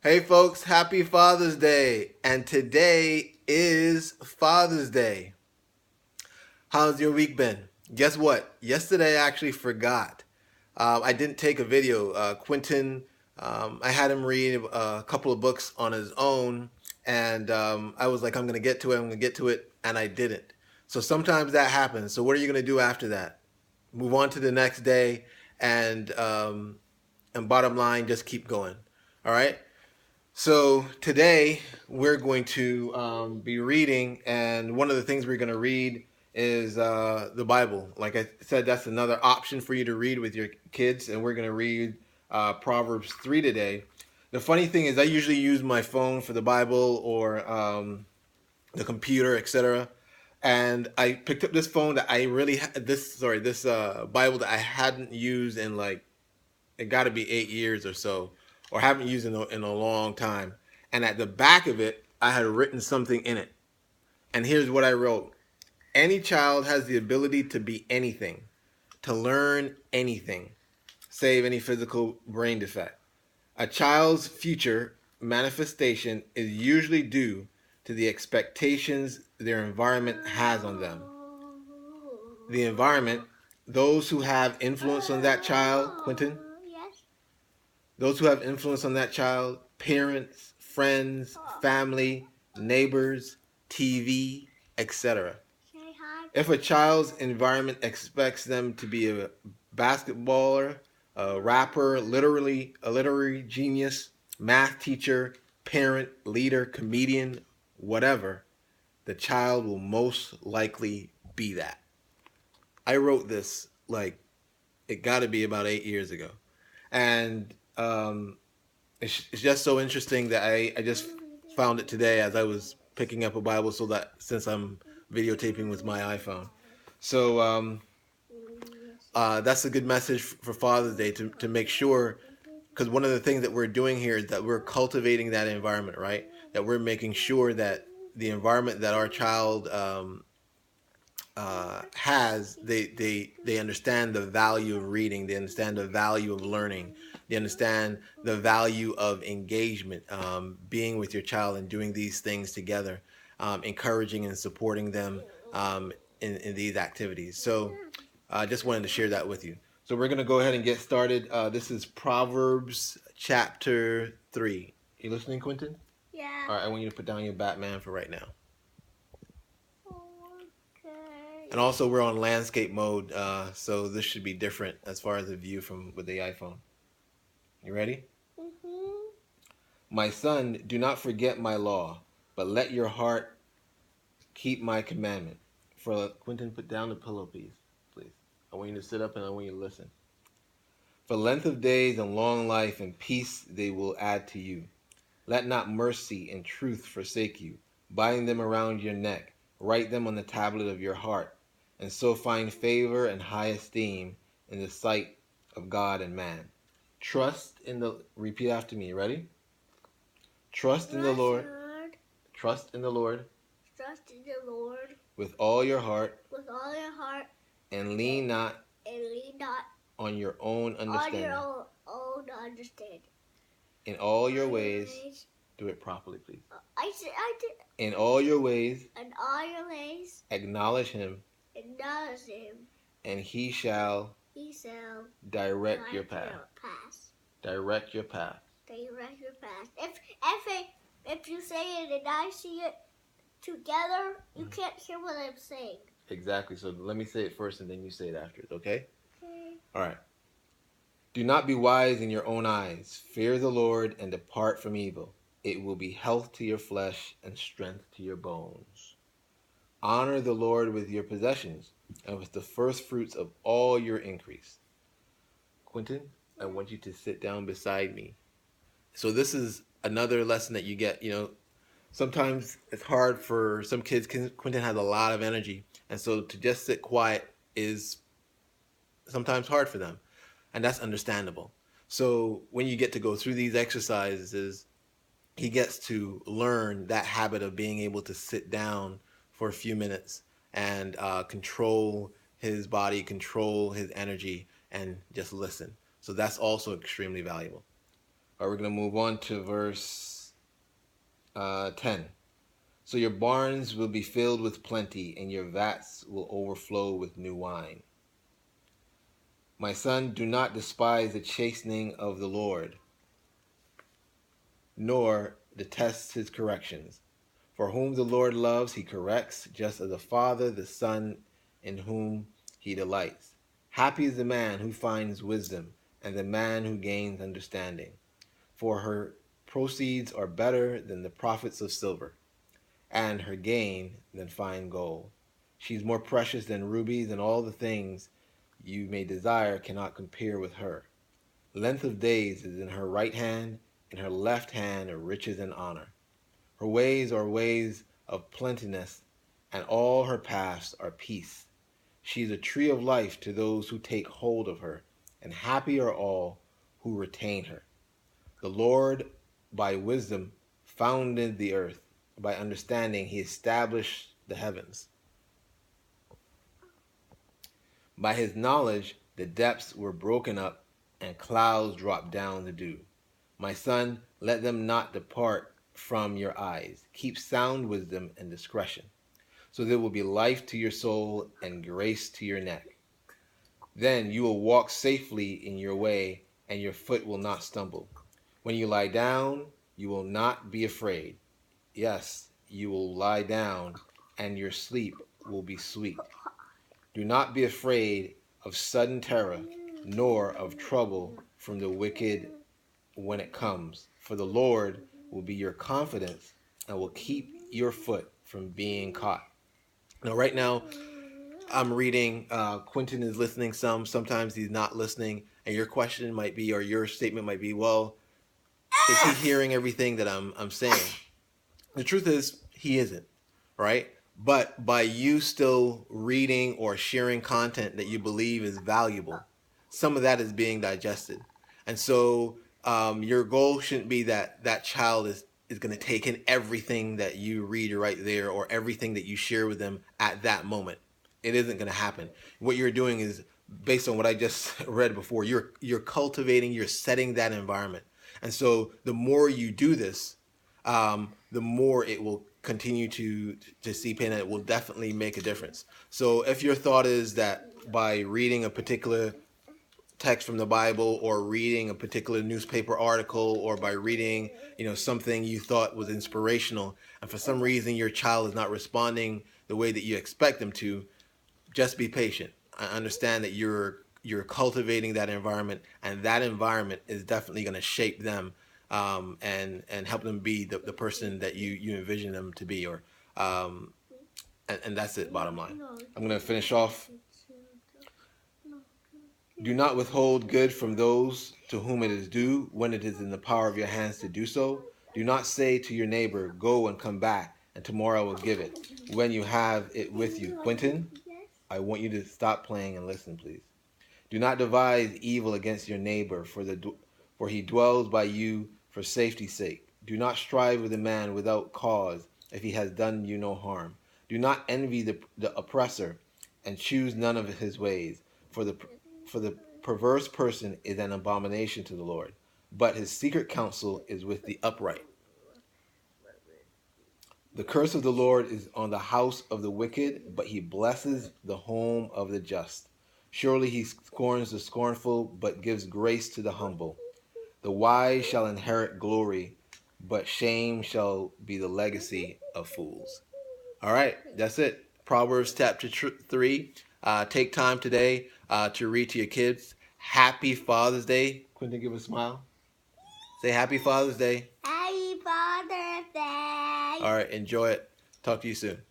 Hey folks, happy Father's Day. And today is Father's Day. How's your week been? Guess what? Yesterday I actually forgot. I didn't take a video. Quentin, I had him read a couple of books on his own, and I was like, I'm going to get to it, I'm going to get to it, and I didn't. So sometimes that happens. So what are you going to do after that? Move on to the next day, and bottom line, just keep going. All right? So today we're going to be reading, and one of the things we're going to read is the Bible. Like I said, that's another option for you to read with your kids, and we're going to read Proverbs 3 today. The funny thing is, I usually use my phone for the Bible or the computer, etc. And I picked up this phone that I really this Bible that I hadn't used in like it got to be 8 years or so, or haven't used in a long time. And at the back of it, I had written something in it. And here's what I wrote: any child has the ability to be anything, to learn anything, save any physical brain defect. A child's future manifestation is usually due to the expectations their environment has on them. The environment, those who have influence on that child, Quentin, Yes. those who have influence on that child, parents, friends, family, neighbors, TV, etc. Say hi. If a child's environment expects them to be a basketballer, a rapper, literally a literary genius, math teacher, parent, leader, comedian, whatever, the child will most likely be that. I wrote this like it got to be about 8 years ago, and it's just so interesting that I just found it today as I was picking up a Bible, so that since I'm videotaping with my iPhone. So that's a good message for Father's Day to make sure, because one of the things that we're doing here is that we're cultivating that environment, right? That we're making sure that the environment that our child has, they understand the value of reading, they understand the value of learning, they understand the value of engagement, being with your child and doing these things together, encouraging and supporting them in these activities. So I just wanted to share that with you. So we're going to go ahead and get started. This is Proverbs chapter 3. You listening, Quentin? Yeah. All right, I want you to put down your Batman for right now. Okay. And also, we're on landscape mode, so this should be different as far as the view from with the iPhone. You ready? Mhm. My son, do not forget my law, but let your heart keep my commandment. For Quentin, put down the pillow, please. I want you to sit up and I want you to listen. For length of days and long life and peace they will add to you. Let not mercy and truth forsake you. Bind them around your neck. Write them on the tablet of your heart, and so find favor and high esteem in the sight of God and man. Repeat after me, ready? Trust in the Lord. Trust in the Lord Trust in the Lord with all your heart, with all your heart, and lean not and lean not on your own on understanding. your own understanding. In all your ways, do it properly, please. I did. In all your ways, In all your ways, acknowledge him, acknowledge him. and he shall He shall direct your path. Direct your path. Direct your path. If you say it and I see it together, you can't hear what I'm saying. Exactly. So let me say it first and then you say it after it, okay? Okay. All right. Do not be wise in your own eyes. Fear the Lord and depart from evil. It will be health to your flesh and strength to your bones. Honor the Lord with your possessions and with the first fruits of all your increase. Quentin, I want you to sit down beside me. So this is another lesson that you get. Sometimes it's hard for some kids. Quentin has a lot of energy, and so to just sit quiet is sometimes hard for them, and that's understandable. So when you get to go through these exercises, he gets to learn that habit of being able to sit down for a few minutes and control his body, control his energy, and just listen. So that's also extremely valuable. All right, we're going to move on to verse 10. So your barns will be filled with plenty, and your vats will overflow with new wine. My son, do not despise the chastening of the Lord, nor detest his corrections. For whom the Lord loves, he corrects, just as a father the son in whom he delights. Happy is the man who finds wisdom, and the man who gains understanding. For her proceeds are better than the profits of silver, and her gain than fine gold. She's more precious than rubies, and all the things you may desire cannot compare with her. Length of days is in her right hand, in her left hand are riches and honor. Her ways are ways of plenteousness, and all her paths are peace. She is a tree of life to those who take hold of her, and happy are all who retain her. The Lord, by wisdom, founded the earth. By understanding, he established the heavens. By his knowledge, the depths were broken up, and clouds dropped down the dew. My son, let them not depart from your eyes. Keep sound wisdom and discretion, so there will be life to your soul and grace to your neck. Then you will walk safely in your way, and your foot will not stumble. When you lie down, you will not be afraid. Yes, you will lie down, and your sleep will be sweet. Do not be afraid of sudden terror, nor of trouble from the wicked when it comes. For the Lord will be your confidence and will keep your foot from being caught. Now, right now, I'm reading. Quentin is listening some. Sometimes he's not listening. And your question might be, or your statement might be, well, is he hearing everything that I'm saying? The truth is, he isn't, right? But by you still reading or sharing content that you believe is valuable, some of that is being digested. And so your goal shouldn't be that that child is going to take in everything that you read right there or everything that you share with them at that moment. It isn't going to happen. What you're doing is based on what I just read before. You're cultivating, you're setting that environment. And so the more you do this, the more it will continue to seep in, and it will definitely make a difference. So if your thought is that by reading a particular text from the Bible or reading a particular newspaper article or by reading, something you thought was inspirational, and for some reason your child is not responding the way that you expect them to, just be patient. I understand that you're cultivating that environment, and that environment is definitely going to shape them, and help them be the person that you envision them to be. And that's it. Bottom line. I'm going to finish off. Do not withhold good from those to whom it is due when it is in the power of your hands to do so. Do not say to your neighbor, "Go and come back, and tomorrow I will give it," when you have it with you. Quentin, I want you to stop playing and listen, please. Do not devise evil against your neighbor, for he dwells by you for safety's sake. Do not strive with a man without cause if he has done you no harm. Do not envy the oppressor, and choose none of his ways, for the perverse person is an abomination to the Lord, but his secret counsel is with the upright. The curse of the Lord is on the house of the wicked, but he blesses the home of the just. Surely he scorns the scornful, but gives grace to the humble. The wise shall inherit glory, but shame shall be the legacy of fools. All right, that's it. Proverbs chapter 3. Take time today to read to your kids. Happy Father's Day. Quentin, give a smile. Say Happy Father's Day. Happy Father's Day. All right, enjoy it. Talk to you soon.